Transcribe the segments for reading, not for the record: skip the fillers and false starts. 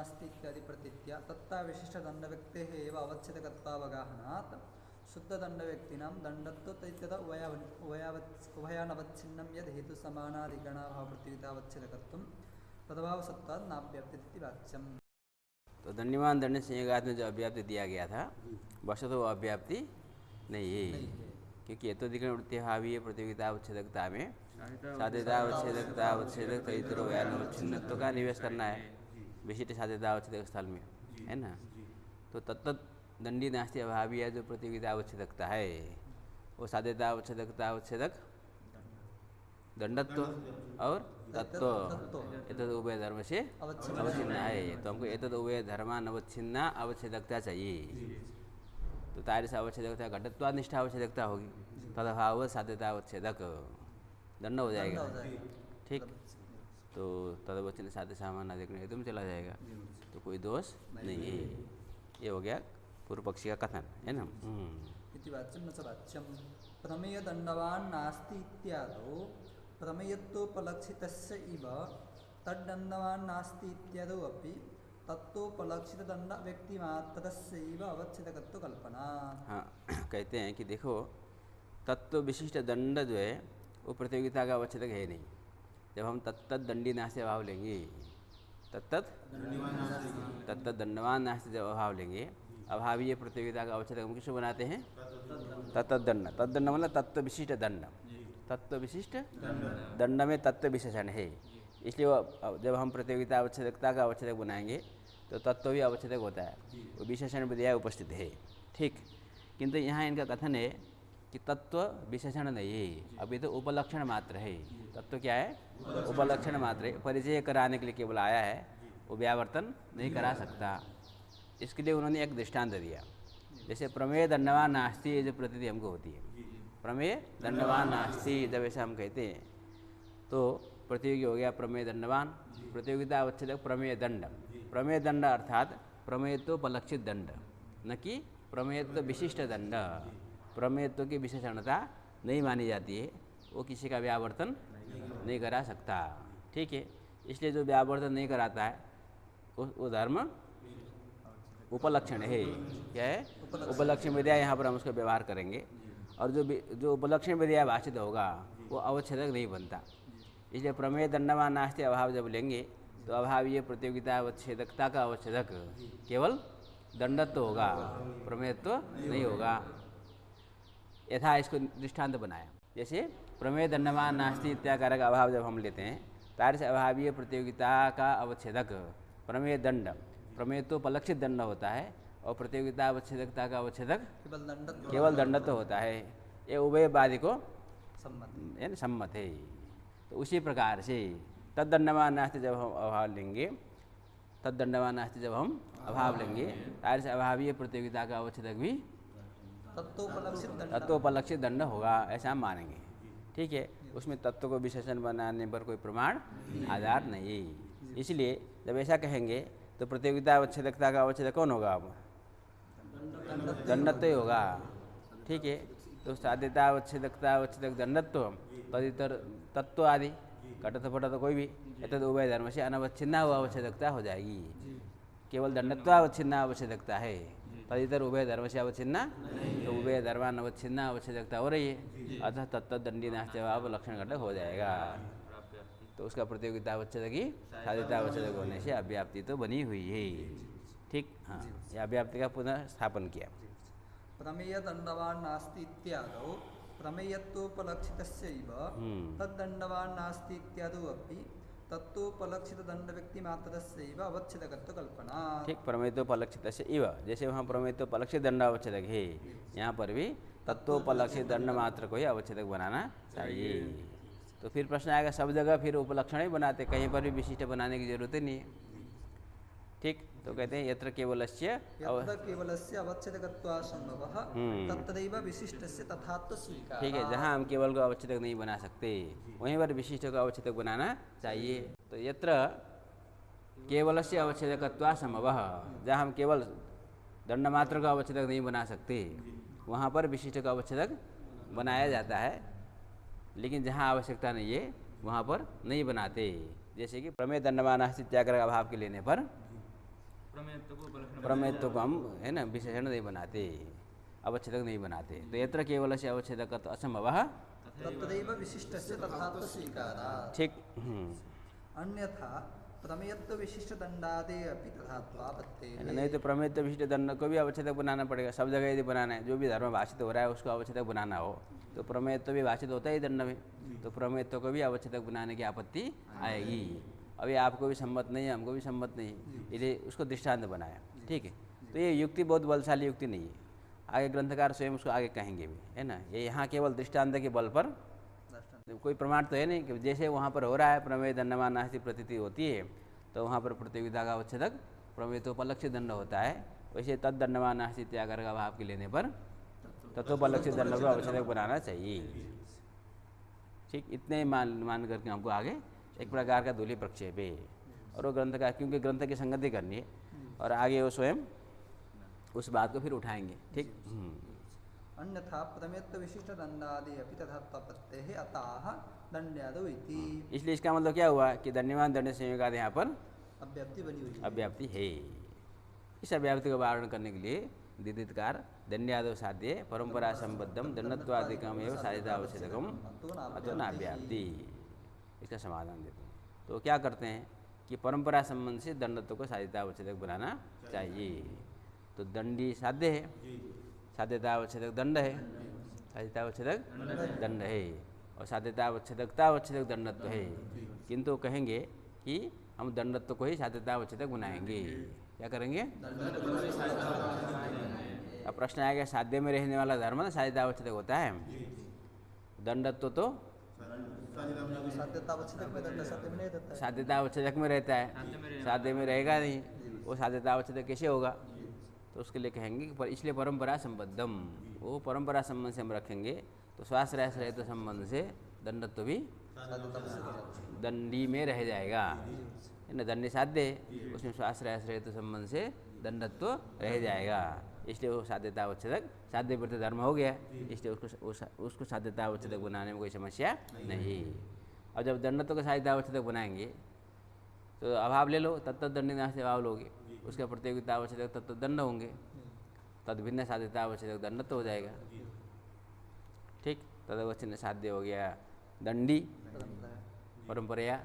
नास्ति इत्यादि प्रतीत्या तत्ता विशिष्टदण्डव्यक्तेः एव अवच्छेदकत्वावगाहनात् शुद्धदण्डव्यक्तीनां दण्डत्व तद्यथा उभयानवच्छिन्नं यद् हेतुसमानाधिकरणाभावप्रतीतावच्छेदकत्वं तदभावसत्वात् नाव्याप्तिरिति वाच्यम्। तो दण्डिमान दण्ड संयोगात में जो अव्याप्ति दिया गया था वस्तु तो वो अव्याप्ति नहीं है, क्योंकि ये तो दिखने वृत्ति हावी है प्रतियोगिता अवच्छेदकता में साध्यता अवच्छेदकता अवच्छेदक तदितरो अवच्छिन्नत्व का निवेश करना है विशिष्ट साध्यता अवच्छेदक स्थल में, है ना। तो तत्त दंडी नास्ति अभावी है जो प्रतियोगिता अवच्छेदकता है वो साध्यता अवच्छेदकता अवच्छेदक दंडत्व और तत्व एतद उभय धर्म से अवच्छिन्न है। तो हमको एतद उभय धर्मान अवच्छिन्ना अवच्छेदकता चाहिए। तो तार्य से अवच्छेदकता घटत्वाद निष्ठा अवच्छेदकता होगी, तदभाव साध्यता अवच्छेदक दंड हो जाएगा, ठीक। तो तदवचन साध्य सामान्य अधिकरण हेतु में चला जाएगा, तो कोई दोष नहीं है। ये हो गया पूर्व पक्षी का कथन, है ना। इति वाच्यं न च वाच्यं प्रमेय दण्डवान् नास्ति इत्यादौ प्रमेयत्वोपलक्षितस्य इव तद्दण्डवान् नास्ति इत्यादौ अपि तत्वोपलक्षितदण्डव्यक्तिमात्रस्यैव अवच्छेदकत्व कल्पना। हाँ, कहते हैं कि देखो तत्व विशिष्ट दंड जो है वो प्रतियोगिता का अवच्छेदक है नहीं। जब हम तत्त दंडी नास्ति अभाव लेंगे तत्त दंडवान नास्ति जब अभाव लेंगे, अभावीय प्रतियोगिता का अवच्छेदक हम किसको बनाते हैं? तत्त दंड। तत्दंड मतलब तत्व विशिष्ट दंड। तत्व विशिष्ट दंड में तत्व विशेषण है, इसलिए जब हम प्रतियोगिता अवच्छेदकता का अवच्छेदक बनाएंगे तो तत्व भी अवच्छेदक होता है, वो विशेषण विधेय उपस्थित है, ठीक। किंतु यहाँ इनका कथन है कि तत्व विशेषण नहीं है, अभी तो उपलक्षण मात्र है। तत्व क्या है? उपलक्षण मात्र है, परिचय कराने के लिए केवल आया है, वो व्यावर्तन नहीं करा सकता। इसके लिए उन्होंने एक दृष्टांत दिया, जैसे प्रमेय दंडवान नास्ति जो प्रतीति हमको होती है, प्रमेय दंडवान नास्ति जब ऐसा हम कहते हैं तो प्रतियोगी हो गया प्रमेय दंडवान, प्रतियोगिता अवच्छेदक प्रमेय दंड। प्रमेय दंड अर्थात प्रमेयत्वोपलक्षित दंड, न कि प्रमेयत्व विशिष्ट दंड। प्रमेयत्व की विशेषणता नहीं मानी जाती है, वो किसी का व्यावर्तन नहीं करा सकता, ठीक है। इसलिए जो व्यावर्तन नहीं कराता है वो धर्म उपलक्षण है। क्या है? उपलक्षण विद्या। यहाँ पर हम उसका व्यवहार करेंगे, और जो उपलक्षण विद्या भाषित होगा वो अवच्छेदक नहीं बनता। इसलिए प्रमेय दंडवान नास्ति अभाव जब लेंगे तो अभावीय प्रतियोगिता अवच्छेदकता का अवच्छेदक केवल दंडत्व होगा, प्रमेयत्व नहीं होगा। यथा इसको दृष्टांत बनाया, जैसे प्रमेय दंडवान नास्ति इत्याकार का अभाव जब हम लेते हैं, तार्य से अभावीय प्रतियोगिता का अवच्छेदक प्रमेय दंड, प्रमेयत्वोपलक्षित दंड होता है, और प्रतियोगिता अवच्छेदकता का अवच्छेदक केवल दंडत्व होता है। ये उभयवादी को सम्मत है। तो उसी प्रकार से तद्दंडवान नास्ति जब हम अभाव लेंगे, तद्दंडवान नास्ति जब हम अभाव लेंगे, तार्य से अभावीय प्रतियोगिता का अवच्छेदक भी तत्वोपलक्षित दंड होगा, ऐसा हम मानेंगे, ठीक है। उसमें तत्व को विशेषण बनाने पर कोई प्रमाण आधार नहीं। इसलिए जब ऐसा कहेंगे तो प्रतियोगिता अवच्छेदकता का अवच्छेदक कौन होगा? अब दंडत्व ही होगा, ठीक है। तो साध्यता अवच्छेदकता अवच्छेदक दंडत्व तदितर तत्व आदि घटत पटत कोई भी एतद उभय धर्म से अनवच्छिन्ना अवच्छेदकता हो जाएगी। केवल दंडत्व अवच्छिन्ना अवच्छेदकता है, तदितर उभय धर्म से अवच्छिन्ना, तो उभय धर्मान अवच्छिन्ना अवच्छेदकता हो रही है, अतः तत्त दंडी नास्ति अभाव लक्षण घटक हो जाएगा। तो उसका प्रतियोगिता अवच्छेदक ही साध्यता अवच्छेदक होने से अव्याप्ति तो बनी हुई है, ठीक। हाँ, यह अव्याप्ति का पुनः स्थापन किया। प्रमेय दंडवान नास्ति इत्यादौ प्रमेयत्वोपलक्षितस्यैव तद्दंडवान नास्ति इत्यादौ अपि तत्वोपलक्षित दंड व्यक्ति मात्रस्यैव अवच्छेदकत्व कल्पना। ठीक, प्रमेयत्वोपलक्षितस्य इव, जैसे वहाँ प्रमेयत्वोपलक्षित दंड अवच्छेदक है, यहाँ पर भी तत्वोपलक्षित दंड मात्र को ही अवच्छेदक बनाना चाहिए। तो फिर प्रश्न आएगा, सब जगह फिर उपलक्षण ही बनाते, कहीं पर भी विशिष्ट बनाने की जरूरत ही नहीं है, ठीक। तो कहते हैं यत्र केवलस्य अवच्छेदकत्वासंभवः तत्रैव विशिष्टस्य तथात्व स्वीकारः। ठीक है, जहाँ हम केवल को अवच्छेदक नहीं बना सकते वहीं पर विशिष्ट को अवच्छेदक बनाना चाहिए। तो यत्र केवलस्य अवच्छेदकत्वासंभवः, जहाँ हम केवल दंड मात्र का अवच्छेदक नहीं बना सकते वहाँ पर विशिष्ट का अवच्छेदक बनाया जाता है, लेकिन जहाँ आवश्यकता नहीं है वहाँ पर नहीं बनाते। जैसे कि प्रमेय दंडवान नास्ति इत्याकार का अभाव के लेने पर प्रमेयत्व को हम है ना विशेषण नहीं बनाते, अवच्छेदक नहीं बनाते। तो यत्र केवलस्य अवच्छेदकत्व असंभवः तत्रैव विशिष्टस्य तथात्व स्वीकारात्। ठीक। अन्यथा प्रमेयत्व विशिष्ट दंडादे अपि तथात्वापत्तेः। नहीं तो प्रमेयत्व विशिष्ट दंड को भी अवच्छेदक बनाना पड़ेगा। सब जगह यदि बनाना है, जो भी धर्म भाषित हो रहा है उसको अवच्छेदक बनाना हो तो प्रमेयत्व भी भाषित होता है दंड में, तो प्रमेयत्व को भी अवच्छेदक बनाने की आपत्ति आएगी। अभी आपको भी सम्मत नहीं है, हमको भी सम्मत नहीं है, इसलिए उसको दृष्टांत बनाया। ठीक है, तो ये युक्ति बहुत बलशाली युक्ति नहीं है, आगे ग्रंथकार स्वयं उसको आगे कहेंगे भी, है ना। ये यहाँ केवल दृष्टांत के बल पर, कोई प्रमाण तो है नहीं कि जैसे वहाँ पर हो रहा है प्रमेय दंडमान नास्ति प्रतीति होती है तो वहाँ पर प्रतियोगिता का अवच्छेदक प्रमेय तो उपलक्षित दंड होता है, वैसे तद दंडमान नास्ति त्यागर का भाव के लेने पर तत्वोपलक्षित दंड को अवच्छेदक बनाना चाहिए। ठीक, इतने मान करके हमको आगे एक प्रकार का धूली प्रक्षेप है। और वो ग्रंथ का, क्योंकि ग्रंथ की संगति करनी है और आगे वो स्वयं उस बात को फिर उठाएंगे। ठीक। अन्यथा प्रमेयत्व विशिष्ट दंडादि अपि तथात्वापत्तेः अतः दंड्यादौ इति। इसलिए इसका मतलब क्या हुआ कि दंडमान दंड संयोगादि यहाँ पर अव्याप्ति बनी हुई है। अव्याप्ति है। इस अव्याप्ति का वारण करने के लिए दिदितकार दंड्यादौ साध्य परंपरा संबद्धम दंडत्वादिकम एवं साधितावच्छेदकम अतो नाव्याप्ति, इसका समाधान देते हैं। तो क्या करते हैं कि परंपरा संबंध से दंडत्व को साधितावच्छेदक बनाना चाहिए। तो दंडी साध्य है, साध्यतावच्छेदक दंड है, साधितावच्छेदक दंड है, और साध्यतावच्छेदकतावच्छेदक दंडत्व है। किंतु कहेंगे कि हम दंडत्व को ही साध्यतावच्छेदक बनाएंगे। क्या करेंगे? अब प्रश्न आएगा, साध्य में रहने वाला धर्म ना साध्यतावच्छेदक होता है, दंडत्व तो साध्यतावच्छेदक में रहता है, साध्य में रहेगा नहीं, वो साध्यतावच्छेदक कैसे होगा? तो उसके लिए कहेंगे कि इसलिए परंपरा संबद्धम, वो परंपरा संबंध से हम रखेंगे तो स्वाश्रय रहित संबंध से दंडत्व भी दंडी में रह जाएगा, है ना। दंडी साध्य है, उसमें स्वाश्रय रहित संबंध से दंडत्व रह जाएगा, इसलिए वो साध्यतावच्छेदक साध्य प्रति धर्म हो गया, इसलिए उसको साध्यतावच्छेदक बनाने में कोई समस्या नहीं। और जब दंडत्व को साध्यतावच्छेदक बनाएंगे तो अभाव ले लो, तत्त दंडी नास्ति अभाव लोगे, उसका प्रतियोगितावच्छेदक तत्त दंड होंगे, तद भिन्न साध्यतावच्छेदक दंडत्व हो जाएगा। ठीक, तदवच्छिन्न साध्य हो गया दंडी परंपरा।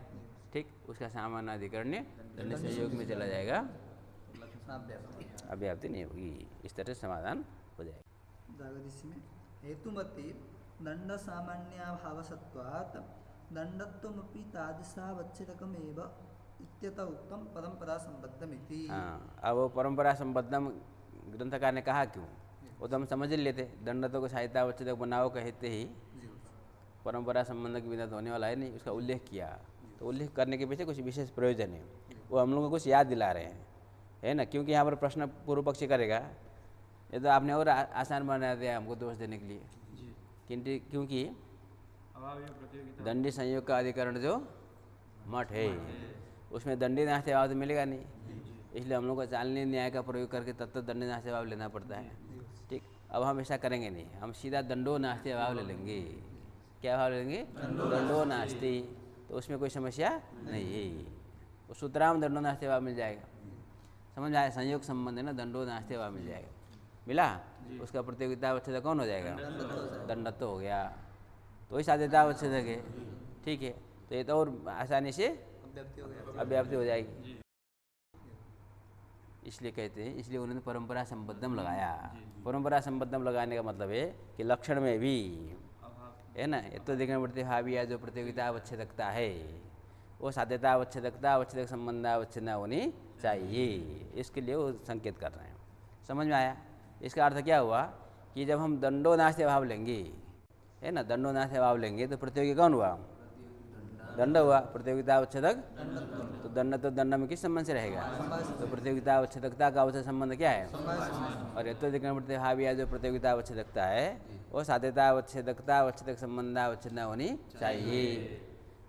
ठीक, उसका सामान्य अधिकरण्य दंड संयोग में चला जाएगा, अव्याप्ति नहीं होगी। इस तरह से समाधान हो जाएगा। हेतुमति दंड सामान्याभावसत्वात् दंडत्वमपि तादृशावच्छेदकमेव इत्यतः उत्तम परंपरा संबद्धमिति। हाँ, अब वो परंपरा संबद्धम ग्रंथकार ने कहा क्यों, वो तो हम समझ लेते, दंडत्व को साहित्यावच्छेदक बनाओ कहते ही परंपरा संबंध के बिना होने वाला है नहीं, उसका उल्लेख किया। तो उल्लेख करने के पीछे कुछ विशेष प्रयोजन है, वो हम लोगों को कुछ याद दिला रहे हैं, है ना। क्योंकि यहाँ पर प्रश्न पूर्व पक्षी करेगा, ये तो आपने और आसान बना दिया हमको दोष देने के लिए, क्योंकि दंडी संयोग का अधिकरण जो मठ है उसमें दंडी नास्ति अभाव तो मिलेगा नहीं, इसलिए हम लोग को चालनी न्याय का प्रयोग करके तत्व दंडी नास्ति अभाव लेना पड़ता है। ठीक, अब हम ऐसा करेंगे नहीं, हम सीधा दंडो नास्ति अभाव ले लेंगे। क्या अभाव लेंगे? दंडो नास्ति, तो उसमें कोई समस्या नहीं है, वो सूत्राम दंडो नास्ति अभाव मिल जाएगा। समझ आया, संयोग संबंध है ना, दंडो नास्ति अभाव मिल जाएगा, मिला। उसका प्रतियोगितावच्छेदक कौन हो जाएगा? दंडत्व हो गया, तो वही साध्यतावच्छेदक है। ठीक है, तो ये तो और आसानी से अव्याप्ति हो जाएगी, इसलिए कहते हैं, इसलिए उन्होंने परंपरा संबद्धम लगाया। परंपरा संबद्धम लगाने का मतलब है कि लक्षण में भी, है ना, ये तो देखना पड़ती हाविया जो प्रतियोगितावच्छेदकता है वो साध्यतावच्छेदकता अवच्छेदक संबंधावच्छेद होनी चाहिए, इसके लिए वो संकेत कर रहे हैं। समझ में आया? इसका अर्थ क्या हुआ कि जब हम दंडो नास्ति अभाव लेंगे, है ना, दंडो नास्ति अभाव लेंगे तो प्रतियोगी कौन हुआ? दंड हुआ। प्रतियोगितावच्छेदक तो दंड, तो दंड में किस संबंध से रहेगा? तो प्रतियोगितावच्छेदकता का अवच्छेद संबंध क्या है? और यत्वधिकरण हाविया जो प्रतियोगितावच्छेदकता है वो साध्यतावच्छेदकता अवच्छेदक संबंधावच्छेद होनी चाहिए।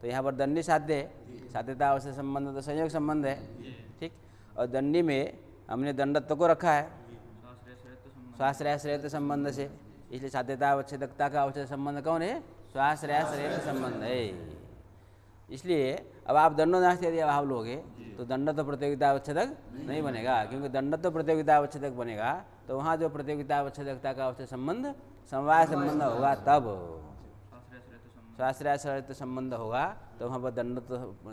तो यहाँ पर दंडी साध्य है, साध्यतावच्छेद संबंध तो संयोग संबंध है। ठीक, और दंडी में हमने दंडत्व को रखा है स्वाश्रय संबंध से, इसलिए साध्यतावच्छेदकता का अवच्छेद संबंध कौन है? स्वाश्रय संबंध है। इसलिए अब आप दंडो नास्ति यदि अभाव लोगे तो दंड तो प्रतियोगिता अवच्छेदक नहीं बनेगा, क्योंकि दंड तो प्रतियोगिता अवच्छेदक बनेगा तो वहाँ जो प्रतियोगिता अवच्छेदकता का अवच्छेद संबंध समवाय संबंध होगा, तब स्वाश्रयाश्रयित संबंध होगा तो वहाँ पर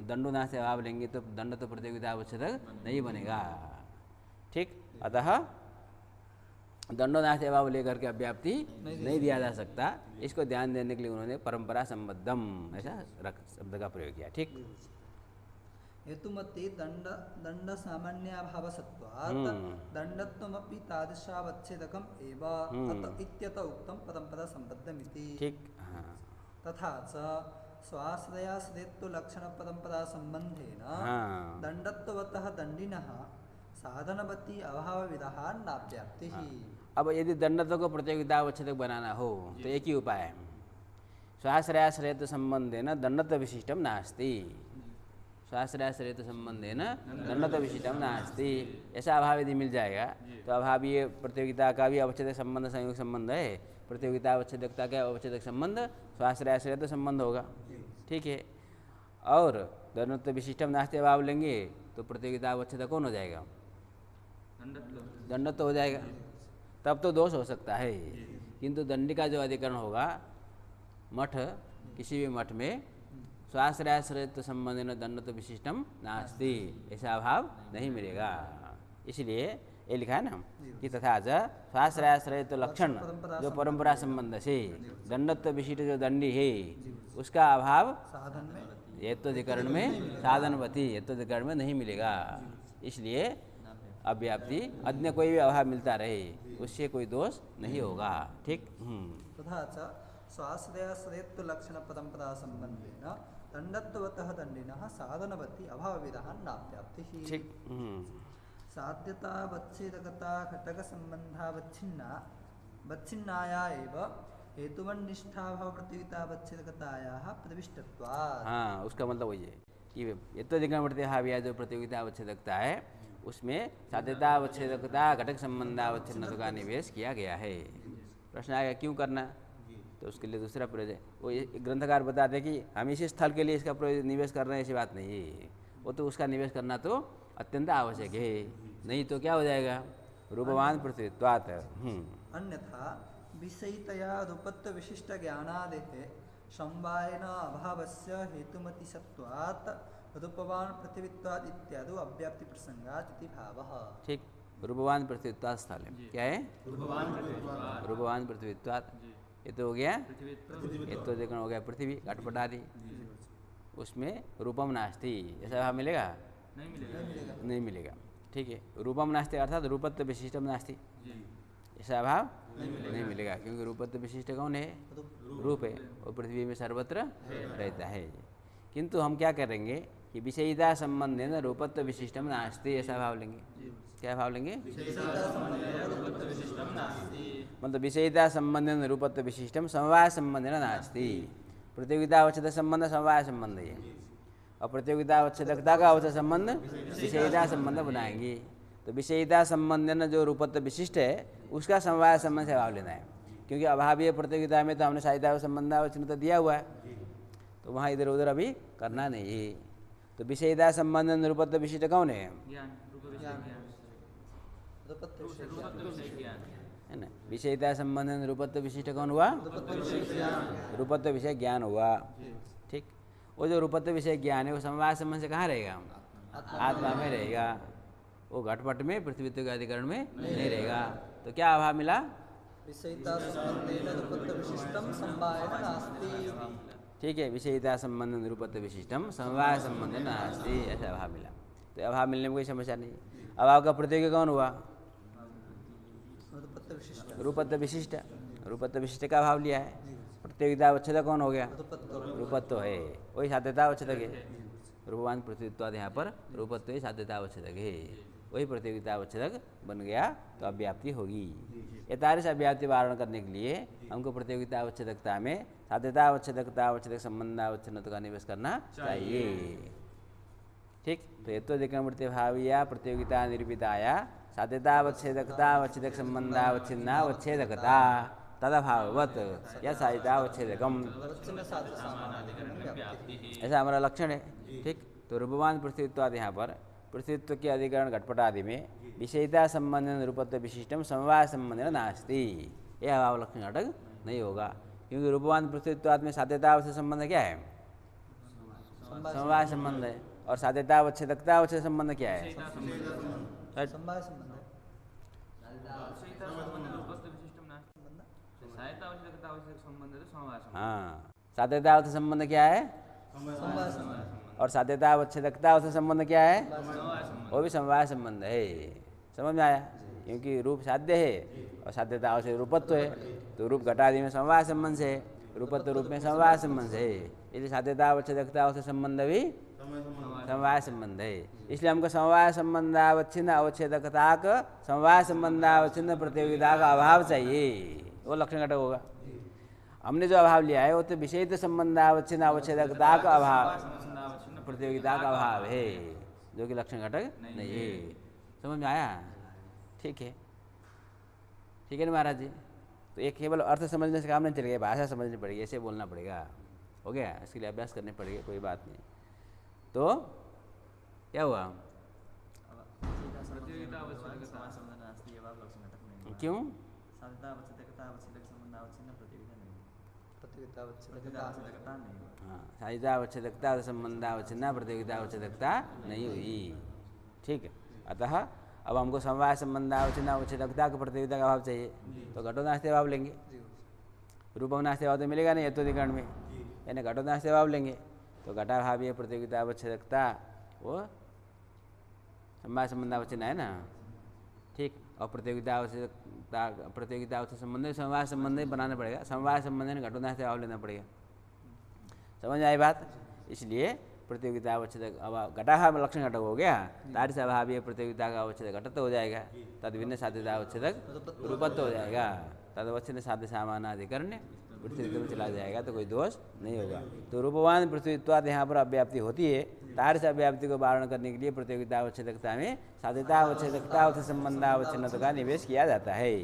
दंडो नास्ति अभाव लेंगे तो दंड तो प्रतियोगिता अवच्छेदक नहीं बनेगा। ठीक, अतः दंडो नास्ति अभाव लेकर के अव्याप्ति नहीं दिया जा सकता। इसको ध्यान देने के लिए उन्होंने परंपरा संबद्धम ऐसा शब्द का प्रयोग किया। ठीक, हेतुमति दंड सामान्याभावसत्वात् दंडत्वमपि तादृशावच्छेदकम् एव अत इत्यत उक्तं परंपरा संबद्धमिति। ठीक, हाँ, तथा च स्वाश्रयाश्रयत्व लक्षण परंपरा संबंधेन दंडत्वतः दंडिनः साधनवती अभावविदः नाव्याप्तिः। अब यदि दंडत्व को प्रतियोगिता अवच्छेदक बनाना हो तो एक ही उपाय है, स्वाश्रयाश्रयत्व संबंधेन दंडत्व विशिष्टम नास्ति। स्वाश्रयाश्रयत्व संबंधेन दंडत्व विशिष्टम नास्ति, ऐसा अभाव यदि मिल जाएगा तो अभावीय प्रतियोगिता का भी अवच्छेदक संबंध संयोग संबंध है, प्रतियोगिता अवच्छेदकता का अवच्छेदक संबंध स्वाश्रयाश्रयत्व संबंध होगा। ठीक है, और दंडत्व विशिष्टम नास्ति अभाव लेंगे तो प्रतियोगिता अवच्छेदक कौन हो जाएगा? दंडत्व हो जाएगा, तब तो दोष हो सकता है। किंतु दंडी का जो अधिकरण होगा मठ, किसी भी मठ में स्वाश्रयाश्रयत्व संबंधेन दंडत्व विशिष्टम नास्ति, ऐसा अभाव नहीं मिलेगा। इसलिए ये लिखा है ना कि तथा स्वाश्रयाश्रयत्व लक्षण जो परंपरा संबंध से दंडत्व विशिष्ट जो दंडी है उसका अभाव साधन में हेत्वाधिकरण में साधनवती हेत्वाधिकरण में नहीं मिलेगा। इसलिए अव्याप्ति अन्य कोई भी अभाव मिलता रहे उससे कोई दोष नहीं होगा। ठीक, तथा च स्वाश्रयाश्रयत्व लक्षण परंपरा संबंधेन दंडत्वतः दंडिनः साधनवती अभावविदः नाव्याप्तिः। ठीक, साध्यतावच्छेदकता घटक संबंधावच्छिन्ना वच्छिन्नाया एव हेतुवन्निष्ठाभाव प्रतियोगितावच्छेदकतायाः प्रविष्टत्वात्। हाँ, उसका मतलब वही है कि हेत्वाधिकरण जो प्रतियोगिता अवच्छेदकता है उसमें साध्यतावच्छेदकता घटक संबंधावच्छिन्नता का निवेश किया गया है। प्रश्न आएगा क्यों करना, तो उसके लिए दूसरा प्रयोग है। वो ग्रंथकार बताते हैं कि हम इसी स्थल के लिए इसका निवेश कर रहे हैं, ऐसी बात नहीं है। वो तो उसका निवेश करना तो अत्यंत आवश्यक है, नहीं तो क्या हो जाएगा? रूपवान प्रतित्वात्। अन्यथा विषयितया रूपत्व विशिष्ट ज्ञानादेः समवायेन अभावस्य हेतुमतिसत्वात् रूपवान प्रतित्वात् इत्यादि अव्याप्ति प्रसंगात् इति भावः। ठीक, रूपवान प्रतित्वात् स्थल है, क्या है? रूपवान प्रतित्वात्। ये तो हो गया, ये तो देखना हो गया पृथ्वी घटपट आदि, उसमें रूपम नास्ति, ऐसा भाव मिलेगा? नहीं मिलेगा। ठीक है, रूपम नास्ति अर्थात रूपत्व विशिष्टम नास्ति, ऐसा भाव नहीं मिलेगा, क्योंकि रूपत्व विशिष्ट कौन है? रूप है, और पृथ्वी में सर्वत्र रहता है। किंतु हम क्या करेंगे कि विषयिता संबंधेन रूपत्व विशिष्टम नास्ति, ऐसा भाव लेंगे। क्या भाव लेंगे? मतलब विषयिता संबंधेन रूपत्व विशिष्टम समवाय संबंधेन नास्ति। प्रतियोगिता अवच्छेद संबंध समवाय संबंध है, और प्रतियोगिता अवच्छेदकता का अवच्छेद संबंध विषयिता संबंध बनाएंगे। तो विषयिता संबंधन जो रूपत्व विशिष्ट है उसका समवाय संबंध से भाव लेना है, क्योंकि अभावीय प्रतियोगिता में तो हमने साहित्य संबंध अवच्छिन्न दिया हुआ है, तो वहाँ इधर उधर अभी करना नहीं है। तो विषयिता संबंधन रूपत्व विशिष्ट कौन है? है ना, विषयिता संबंधन रूपत्व विशिष्ट कौन हुआ? रूपत्व विषय ज्ञान हुआ। ठीक, वो जो रूपत्व विषय ज्ञान है वो समवाय संबंध से कहाँ रहेगा? आत्मा में रहेगा, वो घटपट में पृथ्वीत्व के अधिकरण में नहीं रहेगा। तो क्या अभाव मिला? ठीक है, विषयिता संबंधन रूपत्व विशिष्टम समवाय संबंधन नास्ति, ऐसा अभाव मिला। तो अभाव मिलने में कोई समस्या नहीं। अभाव का प्रतियोगी कौन हुआ? रूपत्व विशिष्ट। रूपत्व विशिष्ट का अभाव लिया है। प्रतियोगिता अवच्छेदक कौन हो गया? रूपत्व है, वही साध्यता अवच्छेदक है। रूपवान प्रतित्वाद यहाँ पर रूपत्व ही साध्यता अवच्छेदक है, वही प्रतियोगिता अवच्छेदक बन गया, तो अव्याप्ति होगी। यथार्थ अव्याप्ति वारण करने के लिए हमको प्रतियोगिता अवच्छेदकता में साध्यता अवच्छेदकता अवच्छेदक संबंध अवच्छिन्नता का निवेश करना चाहिए। ठीक, तो हेत्वाधिकरण भाविया प्रतियोगिता निरूपिताया साध्यता अवच्छेदकता अवच्छेदक संबंधावच्छिन्ना अवच्छेदकता तदभाववत या साध्यता अवच्छेदकम, ऐसा हमारा लक्षण है। ठीक, तो रूपवान पृथ्वीत्वाद यहाँ पर पृथ्वीत्व के अधिकरण घटपट आदि में विषयता संबंध रूपत्व विशिष्टम समवाय संबंध नास्ति, यह अभाव लक्षण घटक नहीं होगा, क्योंकि रूपवान पृथ्वीत्वाद में साध्यता से संबंध क्या है? समवाय संबंध है। और साध्यता अवच्छेदकता अवच्छेद संबंध क्या है? समवाय संबंध है। हाँ, साध्यता अवच्छेद संबंध क्या है? समवाय संबंध। और साध्यता अवच्छेदकता अवच्छेद संबंध क्या है? वो भी समवाय संबंध है। समझ में आया? क्योंकि रूप साध्य है और साध्यता अवच्छेद रूपत्व है, तो रूप घटादि में समवाय संबंध है, रूपत्व रूप में समवाय संबंध है, इसलिए साध्यता अवच्छेदकता अवच्छेद संबंध भी समवाय संबंध है। इसलिए हमको समवाय संबंधावच्छिन्न अवच्छेदकता का समवाय संबंधावच्छिन्न प्रतियोगिता का अभाव चाहिए, वो लक्षण घटक होगा। हमने जो अभाव लिया है वो तो विषयित संबंधावच्छिन्न अवच्छेदकता का अभाव, प्रतियोगिता का अभाव है, जो कि लक्षण घटक नहीं है। समझ में आया? ठीक है, ठीक है ना महाराज जी? तो एक केवल अर्थ समझने से काम नहीं चलेगा, भाषा समझनी पड़ेगी, ऐसे बोलना पड़ेगा। हो गया? इसके लिए अभ्यास करने पड़ेगा, कोई बात नहीं। तो क्या हुआ? क्यों? हाँ, साध्यता अवच्छेदकता संबंधावच्छिन्ना प्रतियोगिता अवच्छेदकता नहीं हुई। ठीक है, अतः अब हमको समवाय संबंधावच्छिन्ना अवच्छेदकता का प्रतियोगिता का अभाव चाहिए, तो घटो नास्ति अभाव लेंगे। रूपम नास्ति अभाव तो मिलेगा नहीं यत्वधिकरण में, यानी घटो नास्ति अभाव लेंगे, तो घटाभावीय प्रतियोगिता अवच्छेदकता वो समवाय संबंधावच्छिन्न है ना। ठीक, और प्रतियोगिता अवच्छेद संबंध समवाय संबंध बनाना पड़ेगा, समवाय संबंध में घटो नास्ति अभाव लेना पड़ेगा। समझ आई बात? इसलिए प्रतियोगिता अवच्छेद घटाभाव लक्षण घटक हो गया, तार से अभावीय प्रतियोगिता का अवच्छेद घटत्व हो जाएगा, तद भिन्न साध्यता अवच्छेदक रूपत्व हो जाएगा, तद अवच्छेद साध्य सामानाधिकरण पृथ्वी में चला जाएगा, तो कोई दोष नहीं होगा। तो रूपवान पृथ्वीत्वाद यहाँ पर अव्याप्ति होती है, तार से अव्याप्ति को वारण करने के लिए प्रतियोगिता अवच्छेदकता में साध्यता अवच्छेदकता अवच्छेद संबंधावच्छिन्नता का निवेश किया जाता है।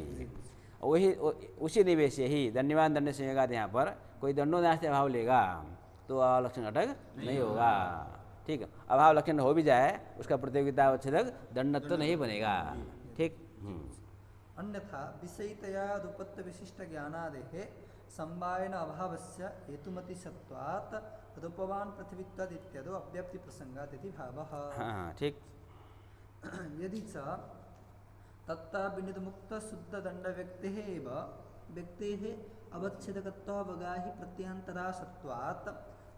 वही उसी निवेश से ही दंडवान दंड संयोगात यहाँ पर कोई दंडो नास्ति अभाव लेगा तो अभाव लक्षण घटक नहीं होगा। ठीक है, अभाव लक्षण हो भी जाए उसका प्रतियोगिता अवच्छेदक दंडत्व तो नहीं बनेगा। ठीक, अन्यथा विषयितया रूपत्व विशिष्ट ज्ञानादेः संवायन अभावस्य हेतुमति सत्वात् रूपवान पृथ्वीत्वाद इत्यादि अव्याप्ति प्रसंगात् इति भावः। हाँ ठीक। यदि च तत्ता विनिर्मुक्त शुद्ध दंड व्यक्तेः एव व्यक्तेः अवच्छेदकत्वावगाहि प्रत्यंतरा सत्वात्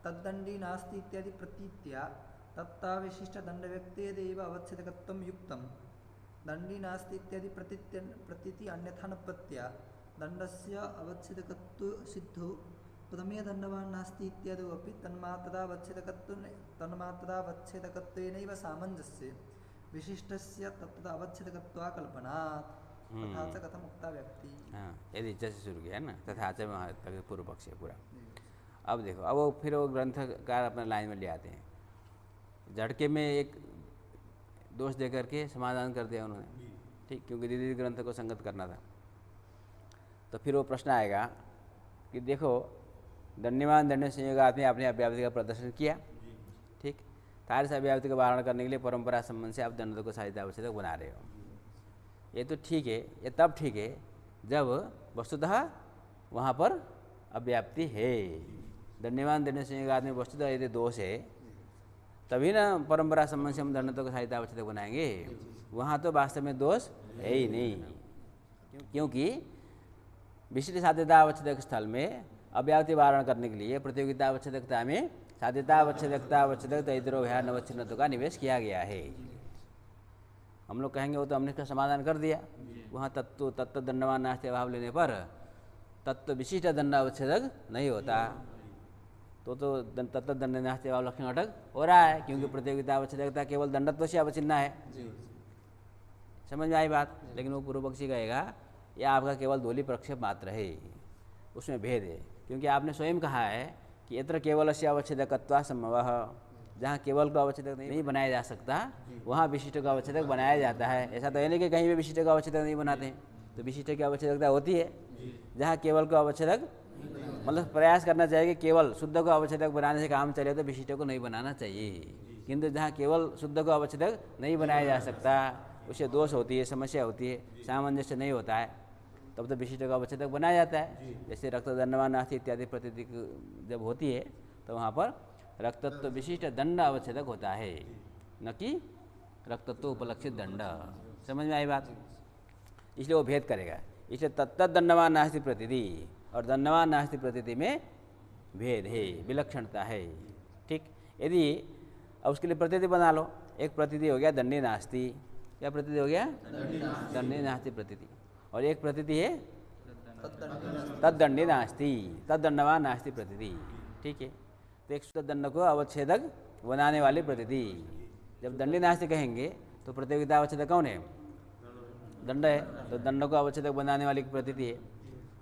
तद्दंडी नास्ति इत्यादि प्रतीत्या तत्ता विशिष्ट दंड व्यक्तेदेव अवच्छेदकत्वं युक्तं दंडी नास्ति इत्यादि प्रतीति अन्यथा न प्रत्या दंडस्य अवच्छेदकत्व सिद्धौ प्रथमे दंडवान् नास्ति इत्यादि अपि तन्मात्रावच्छेदकत्वेनैव सामञ्जस्य विशिष्टस्य तत्र अवच्छेदकत्वा कल्पनात् तथा च कथम उक्ता व्यक्ति। हाँ, यदि जैसे शुरू किया ना तथा च वहाँ तक पूर्व पक्ष है पूरा। अब देखो, अब वो फिर वो ग्रंथकार अपने लाइन में ले आते हैं, झटके में एक दोष दे करके समाधान कर दिया उन्होंने। ठीक, क्योंकि दीदी ग्रंथ को संगत करना था। तो फिर वो प्रश्न आएगा कि देखो दंडवान दंड संयोगात में आपने अव्याप्ति का प्रदर्शन किया, ठीक, तार से अव्याप्ति का वारण करने के लिए परंपरा संबंध से आप दंड को साहित्य आवश्यक बना रहे हो। ये तो ठीक है, ये तब ठीक है जब वस्तुतः वहाँ पर अव्याप्ति है। दंडवान दंड संयोगात में वस्तुतः यदि दोष है तभी ना परंपरा संबंध से हम दंड को साहित्य आवश्यक बनाएंगे। वहाँ तो वास्तव में दोष है ही नहीं, क्योंकि विशिष्ट साध्यता अवच्छेदक स्थल में अव्याप्ति वारण करने के लिए प्रतियोगिता अवच्छेदकता में साध्यता अवच्छेदकता अवच्छेदक तैतरो भया नवच्छिन्नत्व का निवेश किया गया है। हम लोग कहेंगे वो तो हमने इसका समाधान कर दिया। वहाँ तत्व दंडवान नास्ति अभाव लेने पर तत्व विशिष्ट दंड अवच्छेदक नहीं होता, तो तत्व दंड नास्ति अभाव लक्षण घटक हो रहा है, क्योंकि प्रतियोगिता अवच्छेदकता केवल दंडत्व से अवच्छिन्न है। समझ में आई बात? लेकिन वो पूर्व पक्षी कहेगा यह आपका केवल धूलि प्रक्षेप मात्र है, उसमें भेद है, क्योंकि आपने स्वयं कहा है कि यत्र केवल से अवच्छेदकत्वा संभवः, जहाँ केवल का अवच्छेदक नहीं बनाया जा सकता वहाँ विशिष्ट का अवच्छेदक बनाया जाता है। ऐसा तो है नहीं कि कहीं भी विशिष्ट का अवच्छेदक नहीं बनाते हैं, तो विशिष्ट की अवच्छेदकता होती है। जहाँ केवल का अवच्छेदक मतलब प्रयास करना चाहिए कि केवल शुद्ध को अवच्छेदक बनाने से काम चले तो विशिष्ट को नहीं बनाना चाहिए। किंतु जहाँ केवल शुद्ध को अवच्छेदक नहीं बनाया जा सकता, उससे दोष होती है, समस्या होती है, सामंजस्य नहीं होता है, तब तो विशिष्ट का अवच्छेदक बनाया जाता है। जैसे रक्त दंडवान नास्ति इत्यादि प्रतीति जब होती है तो वहाँ पर रक्तत्व विशिष्ट दंड अवच्छेदक होता है, न कि रक्तत्व उपलक्षित दंड। समझ में आई बात? इसलिए वो भेद करेगा। इसलिए तत्त दंडवान नास्ति प्रतीति और दंडवान नास्ति प्रतीति में भेद है, विलक्षणता है। ठीक, यदि अब उसके लिए प्रतीति बना लो। एक प्रतीति हो गया दंडी नास्ति, क्या प्रतीति हो गया? दंडी नास्ति प्रतीति। और एक प्रतीति है तद्दंडी नास्ति, तद्दंडवान नास्ति प्रतीति। ठीक है, तो एक शुद्ध दंड को अवच्छेदक बनाने वाली प्रतीति। जब दंडी नास्ति कहेंगे तो प्रतियोगिता अवच्छेदक कौन है? दंड है, तो दंड को अवच्छेदक बनाने वाली प्रतीति है।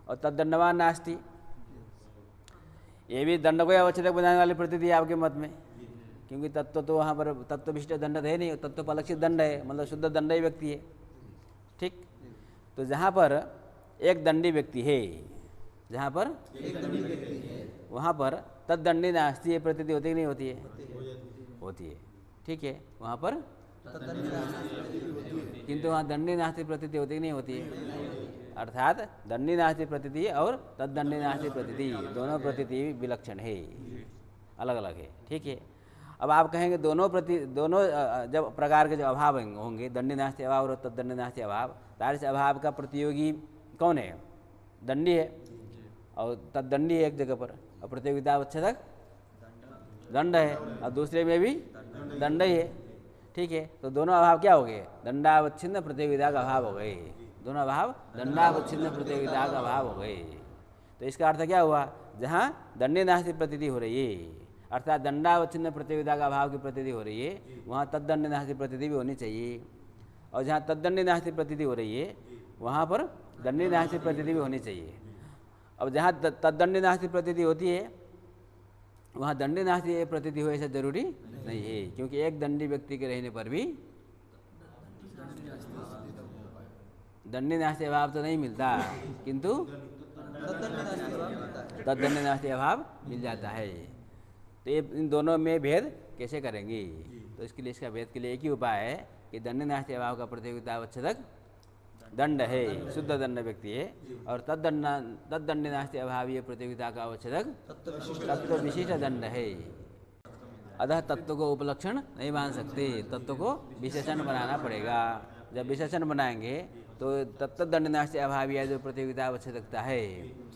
और तद्दंडवान नास्ति, ये भी दंड को अवच्छेदक बनाने वाली प्रतीति है आपके मत में, क्योंकि तत्व तो वहाँ पर तत्व विशिष्ट दंड है नहीं, तत्व पलक्षित दंड है, मतलब शुद्ध दंडी व्यक्ति है। ठीक, तो जहाँ पर एक दंडी व्यक्ति है, जहाँ पर एक दंडी व्यक्ति है, वहाँ पर तद्दंडी नास्ति ये प्रतीति होती कि नहीं होती है? होती है। ठीक है, वहाँ पर किंतु वहाँ दंडी नास्ति प्रतीति होती कि नहीं होती है? अर्थात दंडी नास्ति प्रतीति और तद्दंडी नास्ति प्रतीति दोनों प्रतीति विलक्षण है, अलग अलग है। ठीक है, अब आप कहेंगे दोनों जब प्रकार के जो अभाव होंगे, दंडी नास्ति अभाव और तद्दंडी नास्ति अभाव, तार से अभाव का प्रतियोगी कौन है? दंडी है, और तद्दंडी है एक जगह पर, और प्रतियोगिता अवच्छेदक दंड है, और दूसरे में भी दंड ही है। ठीक है, तो दोनों अभाव क्या हो गए? दंडावच्छिन्न प्रतियोगिता का अभाव हो गए। दोनों अभाव दंडावच्छिन्न प्रतियोगिता का अभाव हो गए। तो इसका अर्थ क्या हुआ? जहाँ दंडी नास्ति प्रतीति हो रही है, अर्थात दंडावच्छिन्न प्रतियोगिता का अभाव की प्रतीति हो रही है, वहाँ तद्दंडी नास्ति प्रतीति भी होनी चाहिए। और जहाँ तद्दंडी नास्ति प्रतीति हो रही है, वहाँ पर दंडी नास्ति प्रतीति भी होनी चाहिए। अब जहाँ तद्दंडी नास्ति प्रतीति होती है, वहाँ दंडी नास्ति प्रतीति हो ऐसा जरूरी नहीं है, क्योंकि एक दंडी व्यक्ति के रहने पर भी दंडी नास्ति अभाव तो नहीं मिलता, किंतु तद्दंडी नास्ति अभाव मिल जाता है। तो ये इन दोनों में भेद कैसे करेंगे? तो इसके लिए, इसका भेद के लिए एक ही उपाय है कि दंडी नास्ति अभाव का प्रतियोगिता अवच्छेदक दंड है, शुद्ध दंड व्यक्ति है, और तद्दंडी नास्ति अभावीय प्रतियोगिता का अवच्छेदक तत्व विशिष्ट दंड है। अतः तत्व को उपलक्षण नहीं मान सकते, तत्व को विशेषण बनाना पड़ेगा। जब विशेषण बनाएंगे तो तत्दंडी नास्ति अभावीय जो प्रतियोगिता अवच्छेदकता है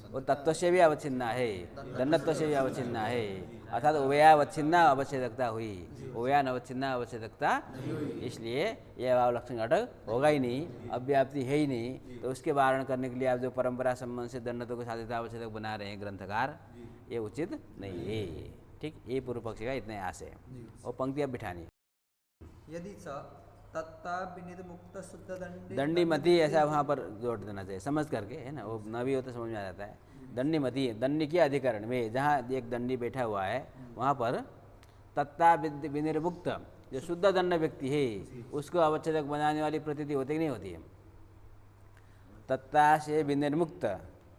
वो तत्व से भी अवच्छिन्न है, दंडत्व से भी अवच्छिन्न है, अर्थात उभयावच्छिन्न अवच्छेदकता हुई, उभयान अवच्छिन्न अवच्छेदकता। इसलिए यह अभाव लक्षण घटक होगा ही नहीं, अव्याप्ति है ही नहीं। तो उसके वारण करने के लिए आप जो परंपरा संबंध से दंडत्व को साधित अवच्छेदक बना रहे हैं ग्रंथकार, ये उचित नहीं है। ठीक, ये पूर्व पक्ष का इतने आशय है। और पंक्ति अब बिठानी, यदि तत्ता विनिध मुक्त शुद्ध दंडी मती, ऐसा वहाँ पर जोड़ देना चाहिए समझ करके, है ना। वो न भी हो तो समझ में आ जाता है। दंडी मती, दंडी के अधिकरण में जहाँ एक दंडी बैठा हुआ है, वहाँ पर तत्ता विनिर्मुक्त जो शुद्ध दंड व्यक्ति है उसको अवच्छेदक बनाने वाली प्रतीति होती कि नहीं होती है? तत्ता से विनिर्मुक्त,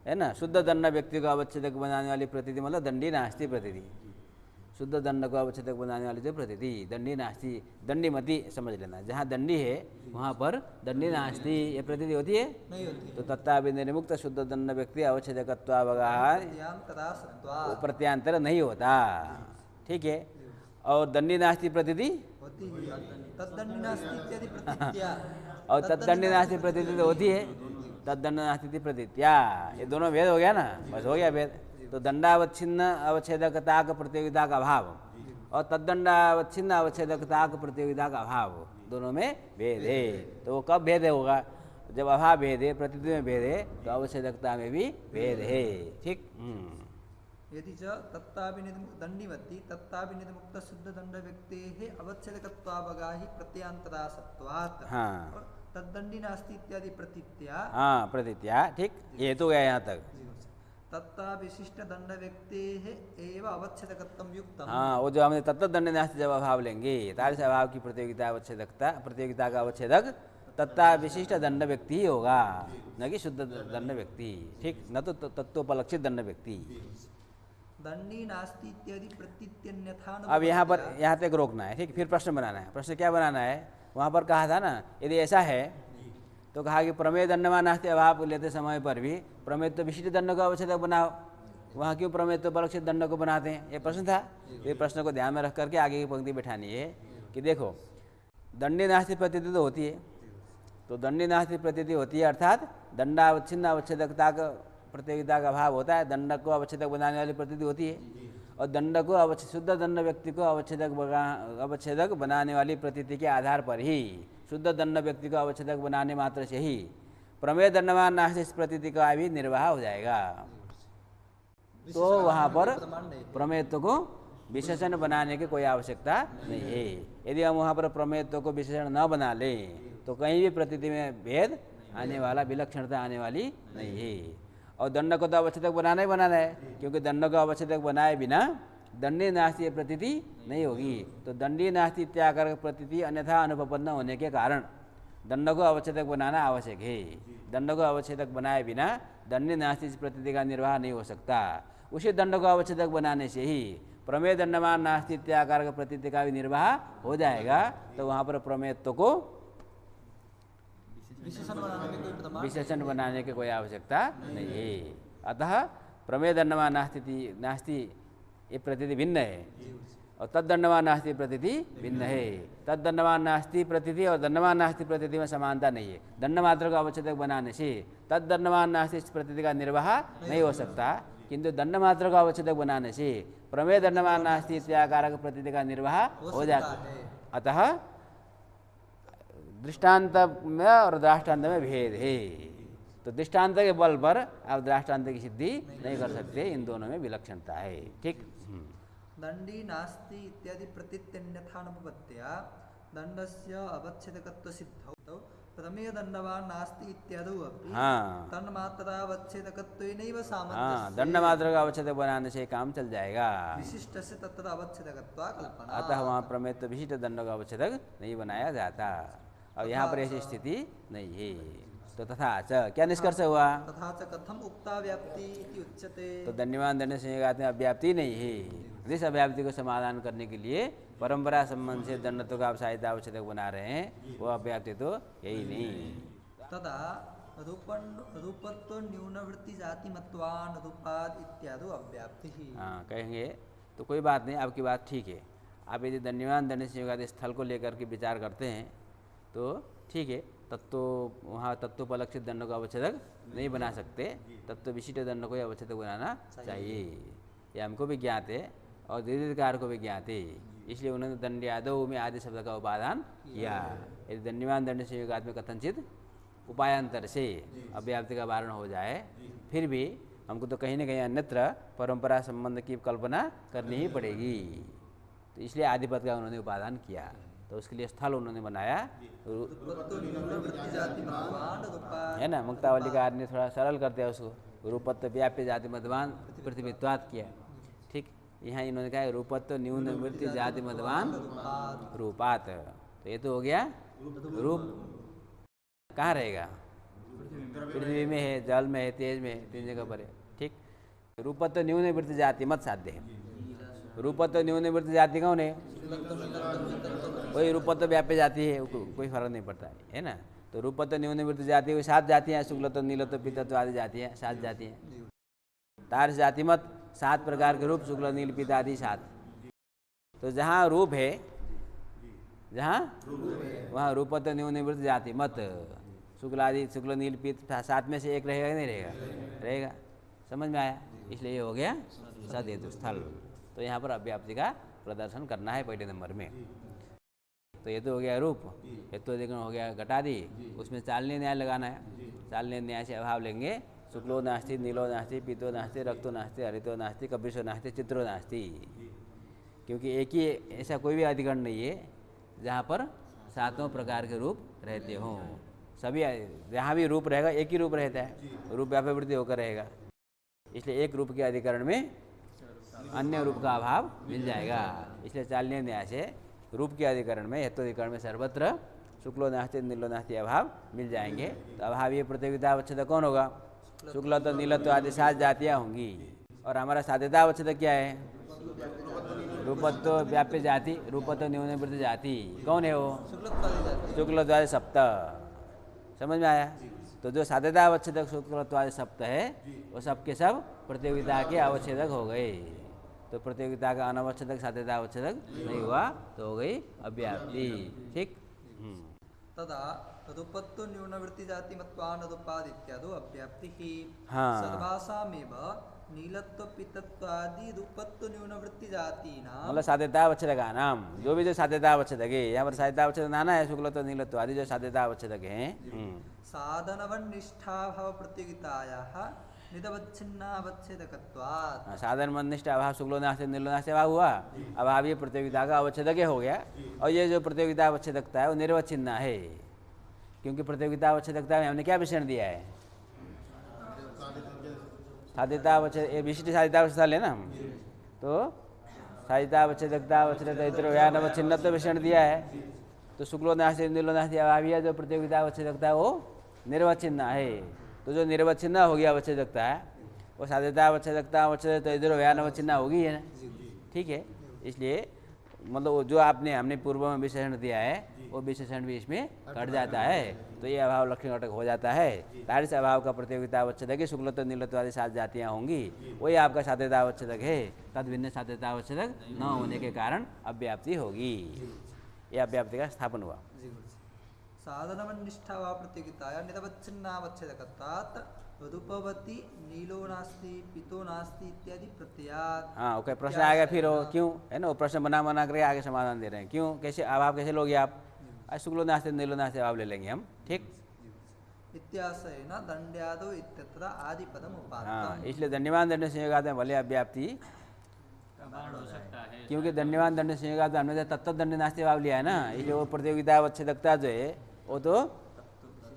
है ना, शुद्ध दंड व्यक्ति को अवच्छेदक बनाने वाली प्रतीति मतलब दंडी नास्ति प्रतीति। शुद्ध दंड को अवच्छेदक बनाने वाली जो प्रतीति दंडी नास्ति, दंडी मती समझ लेना। जहाँ दंडी है वहाँ पर दंडी नास्ति ये प्रतीति होती है? नहीं होती। तो तत्ता विनिर्मुक्त शुद्ध दंड व्यक्ति अवच्छेदकत्वावगाह प्रत्यांतर नहीं होता। ठीक है, और दंडी नास्ति प्रतीति होती है, तद्दंडी नास्ति इत्यादि प्रतीत्या, और तद्दंडी नास्ति प्रतीति तो होती है, तद्दंड नास्ति प्रतीत्या। ये दोनों भेद हो गया ना, बस हो गया भेद। तो दंडावच्छिन्न अवच्छेदकता का प्रतियोगिता का अभाव और तद्दंडावच्छिन्न अवच्छेदकता का प्रतियोगिता का अभाव, दोनों में भेद है। तो वो कब भेद होगा? जब अभाव भेद है, प्रतीति में भेद है, तो अवच्छेदकता में भी भेद है। ठीक, यदि च तत्ताविनिध दंडीमती तत्ताविनिध मुक्त शुद्ध दंड व्यक्तेः अवच्छेदकत्वावगाहि प्रत्यांतरासत्वात्। हाँ, और तद्दंडी नास्ति इत्यादि प्रतीत्या। हाँ, प्रतीत्या। ठीक, ये तो गया यहाँ तक। तत्ता विशिष्ट दंड व्यक्तेः एव अवच्छेदकत्वं युक्तम्। हाँ, वो जो हमने तत्दंडी नास्ति जब अभाव लेंगे, तार से अभाव की प्रतियोगिता अवच्छेदकता, प्रतियोगिता का अवच्छेदक तत्ता विशिष्ट दंड व्यक्ति ही होगा, न कि शुद्ध दंड व्यक्ति। ठीक, न तो तत्वोपलक्षित दंड व्यक्ति। दंडी नास्ति इत्यादि प्रतीत्यन्यथा न अब यहाँ तक रोकना है, ठीक। फिर प्रश्न बनाना है। प्रश्न क्या बनाना है? वहाँ पर कहा था ना, यदि ऐसा है तो कहा कि प्रमेय दंडवा नास्ति अभाव लेते समय पर भी प्रमेय तो विशिष्ट दंड को अवच्छेदक बनाओ। वहाँ क्यों प्रमेय तो परोक्षित दंड को बनाते हैं? ये प्रश्न था। ये प्रश्न को ध्यान में रख करके आगे की पंक्ति बैठानी है कि देखो, दंडी नास्ति प्रतीति तो होती है, तो दंडी नास्ति प्रतीति होती है अर्थात दंडावच्छिन्न अवच्छेदकता का प्रतियोगिता का अभाव होता है, दंड को अवच्छेदक बनाने वाली प्रतीति होती है। और दंड को शुद्ध दंड व्यक्ति को अवच्छेदक बनाने वाली प्रतीति के आधार पर ही, शुद्ध दंड व्यक्ति को अवच्छेदक बनाने मात्र से ही प्रमेय दंडवान नास्ति इस प्रतीति का भी निर्वाह हो जाएगा। तो वहाँ पर प्रमेयत्व को विशेषण बनाने की कोई आवश्यकता नहीं है। यदि हम वहाँ पर प्रमेयत्व को विशेषण न बना लें तो कहीं भी प्रतीति में भेद आने वाला, विलक्षणता आने वाली नहीं है। और दंड को तो अवच्छेदक बनाना ही बनाना है, क्योंकि दंड को अवच्छेदक बनाए बिना दंडी नास्ति प्रतीति नहीं होगी। तो दंडी नास्ति इत्याकार प्रतीति अन्यथा अनुपपन्न होने के कारण दंड को अवच्छेदक बनाना आवश्यक है। दंड को अवच्छेदक बनाए बिना दंडी नास्ति प्रतीति का निर्वाह नहीं हो सकता। उसी दंड को अवच्छेदक बनाने से ही प्रमेय दंडवान नास्ति इत्याकार का प्रतीति का भी निर्वाह हो जाएगा। तो वहाँ पर प्रमेयत्व को विशेषण बनाने की कोई आवश्यकता नहीं है। अतः प्रमेय दंडवान नास्ति ये प्रतीति भिन्न है और तद्दंडवान नास्ति प्रतीति भिन्न है। तद्दंडवान नास्ति प्रतीति और दंडवान नास्ति प्रतीति में समानता नहीं है। दंड मात्र को अवच्छेदक बनाने से तद्दंडवान नास्ति प्रतीति का निर्वाह नहीं हो सकता, किंतु दंड मात्र को अवच्छेदक बनाने से प्रमेय दंडवान नास्ति इत्याकार प्रतीति का निर्वाह हो जाता है। अतः दृष्टांत में और दृष्टांत में भेद है। तो दृष्टांत के बल पर आप दृष्टांत की सिद्धि नहीं कर सकते, इन दोनों में विलक्षणता है, ठीक। दंडी नास्ति इत्यादि प्रतीत्यन्यथानुपपत्त्या दंडस्य अवच्छेदकत्व सिद्धौ प्रमेय दंडवान नास्ति इत्यादौ अपि तन्मात्रावच्छेदकत्वेनैव सामर्थ्यस्य दंड मात्र का अवच्छेदक बनाने से काम चल जाएगा। विशिष्टस्य तत्र अवच्छेदकत्वा कल्पना। अतः वहाँ प्रमेय तो विशिष्ट दंड का अवच्छेदक नहीं बनाया जाता। अब यहाँ पर ऐसी स्थिति नहीं है। तो तथा च क्या निष्कर्ष हुआ? तथा च कथम उक्ता व्याप्ति इति उच्यते। तो दंडवान दंड संयोगात में अव्याप्ति नहीं है। जिस अव्याप्ति को समाधान करने के लिए परंपरा संबंध से दंडत्व का साहित्य अवच्छेदक बना रहे हैं, वो अव्याप्ति तो यही नहीं। तदा रूपत्व न्यूनवृत्ति जातिमत्वान रूपाद इत्यादि अव्याप्ति। हाँ कहेंगे तो कोई बात नहीं, आपकी बात ठीक है। आप यदि दंडवान दंड संयोगात स्थल को लेकर के विचार करते हैं तो ठीक है, तत्व वहाँ तत्वोपलक्षित दंड को अवच्छेदक नहीं बना सकते, तत्व विशिष्ट दंड को अवच्छेदक बनाना चाहिए। ये हमको भी ज्ञात है और दीर्घकार को भी ज्ञात है, इसलिए उन्होंने दंड्यादौ में आदि शब्द का उपादान किया। यदि दंडवान दंड संयोगात में कथनचित उपायांतर से अव्याप्ति का वारण हो जाए, फिर भी हमको तो कहीं न कहीं अन्यत्र परंपरा संबंध की कल्पना करनी ही पड़ेगी। तो इसलिए आदिपद का उन्होंने उपादान किया। तो उसके लिए स्थल उन्होंने बनाया है ना। मुक्तावली का आदमी थोड़ा सरल करते हैं उसको, रूपत्व व्याप्य जाति मध्यवान पृथ्वीत्वात किया, ठीक। यहाँ इन्होंने कहा रूपत्व न्यून वृत्ति जाति मध्यवान रूपात। तो ये तो हो गया रूप कहाँ रहेगा? पृथ्वी में है, जल में है, तेज में है, तीन जगह पर है, ठीक। रूपत्व न्यून वृत्ति जाति मत साध्य है। रूपत्व न्यून वृत्ति जाति कौन है? वही रूपत्व व्याप्य जाति है, कोई फर्क नहीं पड़ता है ना। तो रूपत्व न्यून वृत्ति जाति हुई 7 जातियाँ, शुक्लत्व नीलत्व पीतत्व आदि जातियाँ 7 जातियाँ। तार जाति मत 7 प्रकार के रूप, शुक्ल नील पीत आदि 7। तो जहाँ रूप है, जहाँ वहाँ रूपत्व न्यून वृत्ति जाति मत शुक्ल आदि शुक्ल नील पीत 7 में से एक रहेगा कि नहीं रहेगा? रहेगा। समझ में आया? इसलिए ये हो गया सदहेतु स्थल। तो यहाँ पर अव्याप्ति का प्रदर्शन करना है पहले नंबर में। तो ये तो हो गया रूप, ये तो देखना हो गया घटादि, उसमें चालनीय न्याय लगाना है। चालनीय न्याय से अभाव लेंगे, शुक्लो नास्ति, नीलो नास्ति, पीतो नास्ति, रक्तो नास्ति, हरितो नास्ति, कपिशो नास्ति, चित्रो नास्ति। क्योंकि एक ही ऐसा कोई भी अधिकरण नहीं है जहाँ पर 7 प्रकार के रूप रहते हों। सभी जहाँ भी रूप रहेगा एक ही रूप रहता है, रूप व्यापवृत्ति होकर रहेगा। इसलिए एक रूप के अधिकरण में अन्य रूप का अभाव मिल जाएगा। इसलिए चालनीय न्याय से रूप के अधिकरण में, हेतुअधिकरण में सर्वत्र शुक्लो नास्ति नीलो नास्ति अभाव मिल जाएंगे। तो अभावीय प्रतियोगिता अवच्छेद कौन होगा? शुक्लत्व नीलत्व आदि 7 जातियाँ होंगी और हमारा साध्यतावच्छेदक क्या है? रूपत्व व्याप्य जाति, रूपत्व न्यूनवृत्ति जाति। कौन है वो? शुक्लत्वादि सप्त। समझ में आया? तो जो साध्यतावच्छेदक शुक्लत्वादि सप्त है वो सब के सब प्रतियोगिता के अवच्छेदक हो गए। तो प्रतियोगिता का अनवच्छेदक साध्यतावच्छेदक नहीं हुआ तो हो गई अव्याप्ति। ठीक। तदा रूपत्व न्यूनवृत्ति जाति मत्वानुपादित्यादो अव्याप्ति ही। हाँ। सद्भाषामेव नीलत्व पितत्वादि रूपत्व न्यूनवृत्ति जाति नाम मतलब साध्यतावच्छेदक नाम जो भी जो साध्यतावच्छेदक है, यहाँ पर साध्यतावच्छेदक नाना है शुक्लत्व नीलत्व आदि जो साध्यतावच्छेदक है। साधनवन्निष्ठाभाव प्रतियोगितायाः निरवच्छिन्नावच्छेदकत्वात्। साधन मननिष्ठ अभाव शुक्लोनाश नीलोनाश अभाव हुआ, अभाव ये प्रतियोगिता का अवच्छेदक हो गया। और ये जो प्रतियोगिता अवच्छेदकता है वो निर्वच्छिन्न है, क्योंकि प्रतियोगिता अवच्छेदकता में हमने क्या विषय दिया है? साध्यतावच्छेद, ये विशिष्ट साध्यतावच्छेदक ले ना हम, तो साध्यतावच्छेदकता अवच्छेदकता इतर व्यानवच्छिन्नत्व विषय दिया है। तो शुक्लोनाश नीलोनाश अभाव जो प्रतियोगिता अवच्छेदकता है वो निर्वच्छिन्न है। तो जो निर्वच्छिन्न हो गया अवच्छेदकता है वो साध्यता अवच्छेदकता अवच्छेद तो इधर व्यानवच्छिन्न होगी है ना। ठीक है, इसलिए मतलब जो आपने हमने पूर्व में विशेषण दिया है वो विशेषण भी इसमें कट जाता है, तो ये अभाव लक्षण घटक हो जाता है। तारिस अभाव का प्रतियोगिता अवच्छेदक है, शुक्लत्व नीलत्व आदि 7 जातियाँ होंगी, वही आपका साध्यता अवच्छेदक है। तद भिन्न साध्यता अवच्छेदक न होने के कारण अव्याप्ति होगी। यह अव्याप्ति का स्थापन हुआ। साधनवन्निष्ठाभाव प्रतियोगितायाः निरवच्छिन्नावच्छेदकत्वात् रूपवती नीलो नास्ति पितो नास्ति इत्यादि प्रत्ययात्। हाँ, ओके, प्रश्न आएगा फिर वो क्यों है ना, वो प्रश्न बना करके आगे समाधान दे रहे हैं। क्यों, कैसे अभाव कैसे लोगे आप? शुक्लो नास्ते नीलो नास्ते अभाव ले लेंगे हम। ठीक। इत्याशयेन दंड्यादो इत्यत्र आदिपदम उपात्तम्। हाँ, इसलिए दंडवान दंड संयोगात में भले अव्याप्ति, क्योंकि दंडवान दंड संयोगात में हमने तत्व दंड नास्ते अभाव लिया है ना, इसलिए वो प्रतियोगिता अवच्छेदकता जो है वो तो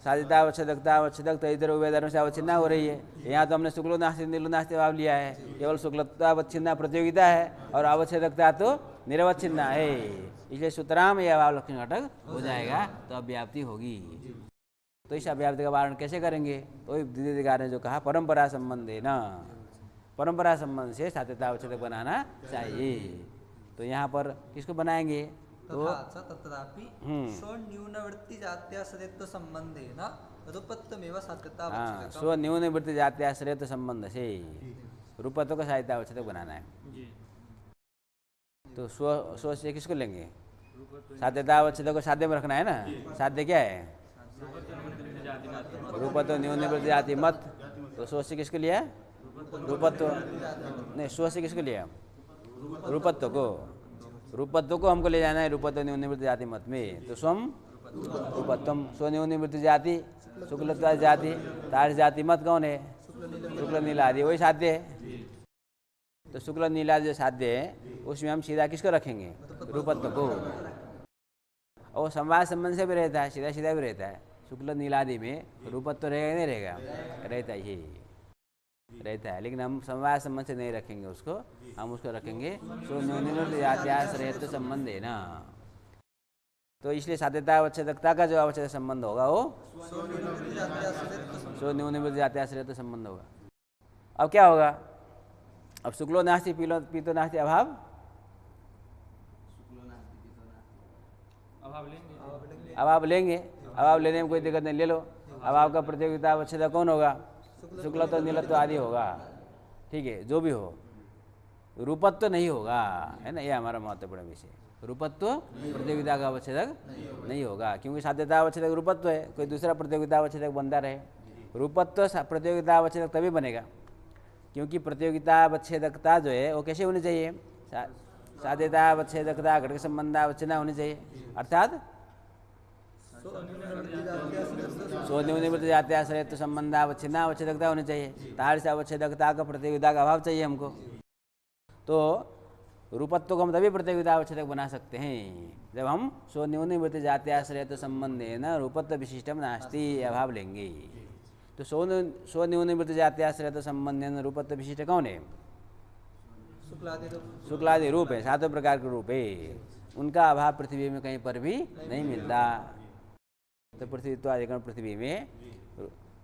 साध्यता अवच्छेदकता अवच्छेदक तो इधर उभय धर्म से अवच्छिन्न हो रही है। यहाँ तो हमने शुक्लो नास्ति नीलो नास्ति भाव लिया है, केवल शुक्लता अवच्छिन्न प्रतियोगिता है और अवच्छेदकता तो निरवच्छिन्न है। इसलिए सूत्राम यह अभाव लक्षण घटक हो जाएगा तो अव्याप्ति होगी। तो इस अव्याप्ति का वारण कैसे करेंगे? तो द्वितीयकार ने जो कहा परंपरा संबंध है ना, परंपरा संबंध से साध्यता अवच्छेदक बनाना चाहिए। तो यहाँ पर किसको बनाएंगे? तो तत्रापि स्वन्यूनवृत्ति जात्याश्रयत्व संबंधेन रूपत्वमेव साध्यता हाँ, स्वन्यूनवृत्ति जात्याश्रयत्व संबंध से रूपत्व का साध्यता अवच्छेदक बनाना है। तो स्व से किसको लेंगे? साध्यता अवच्छेदक को साध्य में रखना है ना। साध्य क्या है? रूपत्व न्यूनवृत्ति जाति मत। तो स्व से किसको लिया? रूपत्व नहीं, स्व से किसको लिया? रूपत्व को। रूपत्व को हमको ले जाना है रूपत्व न्यूनवृत्ति जाति मत में। तो स्वम रूपत्वम स्व न्यूनवृत्ति जाति शुक्लत्व जाति तार जाति मत कौन है? शुक्ल नीला आदि, वही साध्य है। तो शुक्ल नीला जो साध्य है उसमें हम सीधा किसको रखेंगे? रूपत्व को। और समवाय संबंध से भी रहता है, सीधा सीधा भी रहता है। शुक्ल नीलादि में रूपत्व रहेगा नहीं रहेगा? रहता ही रहता है, लेकिन हम समवाय संबंध से नहीं रखेंगे उसको, हम उसको रखेंगे जात्याश्रयत्व संबंध है ना। तो इसलिए साध्यता अवच्छेदकता का जो अवच्छेद संबंध होगा वो स्वन्यूनवृत्ति जात्याश्रयत्व संबंध होगा। अब क्या होगा? अब शुक्लो नास्ति पीतो नास्ति अभाव अभाव लेंगे। अभाव लेने में कोई दिक्कत नहीं, ले लो। अभाव का प्रतियोगिता अवच्छेद कौन होगा? शुक्लत्व नीलत्व आदि होगा। ठीक है, जो भी हो, रूपत्व नहीं होगा, है ना। यह हमारा महत्वपूर्ण विषय। रूपत्व प्रतियोगिता का अवच्छेदक नहीं होगा, क्योंकि साध्यता अवच्छेदक रूपत्व है, कोई दूसरा प्रतियोगिता अवच्छेदक बनता रहे। रूपत्व प्रतियोगिता अवच्छेदक तभी बनेगा क्योंकि प्रतियोगिता अवच्छेदकता जो है वो कैसे होनी चाहिए? साध्यता अवच्छेदकता घटक संबंध अवच्छेदना होनी चाहिए, अर्थात स्वन्यूनवृत्ति जात्याश्रयत्व संबंध अवच्छिन्ना अवच्छेदकता होनी चाहिए। तार से अवच्छेदकता का प्रतियोगिता का अभाव चाहिए हमको। तो रूपत्व को हम तभी प्रतियोगिता अवच्छेदक बना सकते हैं जब हम स्वन्यूनवृत्ति जात्याश्रयत्व संबंधेन रूपत्व विशिष्टम नास्ति अभाव लेंगे। तो स्वन्यूनवृत्ति जात्याश्रयत्व संबंधेन रूपत्व विशिष्ट कौन है? शुक्लादि रूप है, 7 प्रकार के रूप है। उनका अभाव पृथ्वी में कहीं पर भी नहीं मिलता। तो पृथ्वीत्वादिगण पृथ्वी में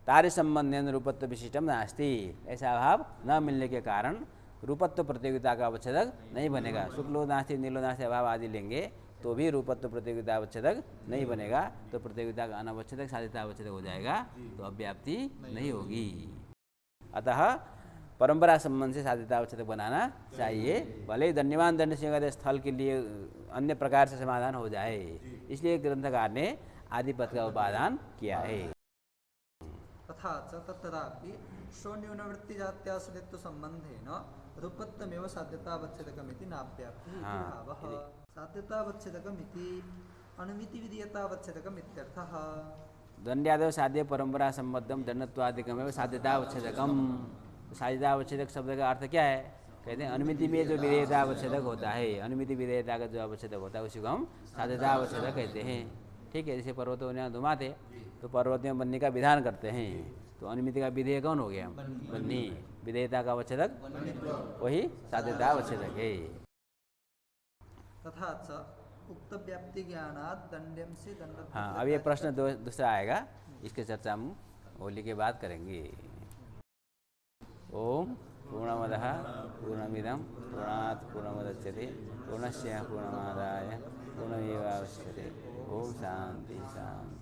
तार्य संबंधेन रूपत्व विशिष्टम नास्ति, ऐसा अभाव न मिलने के कारण रूपत्व प्रतियोगिता का अवच्छेदक नहीं बनेगा। शुक्लो नास्ति नीलो नास्ति अभाव आदि लेंगे तो भी रूपत्व प्रतियोगिता अवच्छेदक नहीं बनेगा, तो प्रतियोगिता का अनवच्छेदक साध्यता अवच्छेदक हो जाएगा, तो अव्याप्ति नहीं होगी। अतः परंपरा संबंध से साध्यता अवच्छेदक बनाना चाहिए, भले ही दंडवान दंड से स्थल के लिए अन्य प्रकार से समाधान हो जाए। इसलिए ग्रंथकार ने आदिपद का उपादान किया है। तथा च तत्रापि स्वन्यूनवृत्ति जात्याश्रित्व संबंधेन रूपत्वमेव साध्यतावच्छेदकमिति नाव्याप्तिः भावः। साध्यतावच्छेदकमिति अनुमिति विधीयतावच्छेदकम् इत्यर्थः। दंड्यादव साध्य परंपरा संबद्धम दंडत्वादिकमेव साध्यतावच्छेदकम। साध्यतावच्छेदक शब्द का अर्थ क्या है? कहते हैं अनुमिति में जो विधेयतावच्छेदक होता है, अनुमिति विधेयता का जो अवच्छेदक होता है उसी को हम साध्यतावच्छेदक कहते हैं। ठीक है, जैसे पर्वतों में धुमाते तो पर्वत में बन्नी का विधान करते हैं, तो अनुमिति का विधेय कौन हो गया? बन्नी। विधेयता का अवच्छेदक वही साध्यता अवच्छेदक है। तथा च उक्त व्याप्ति ज्ञानात् दंड्यम से दंड। हाँ, अब ये प्रश्न दूसरा आएगा, इसकी चर्चा हम होली के बाद करेंगे। ओम पूर्णमदः पूर्णमिदं पूर्णात् पूर्णमुदच्यते पूर्णस्य पूर्णमादाय पूर्णमेवावशिष्यते। ओम शांति शांति।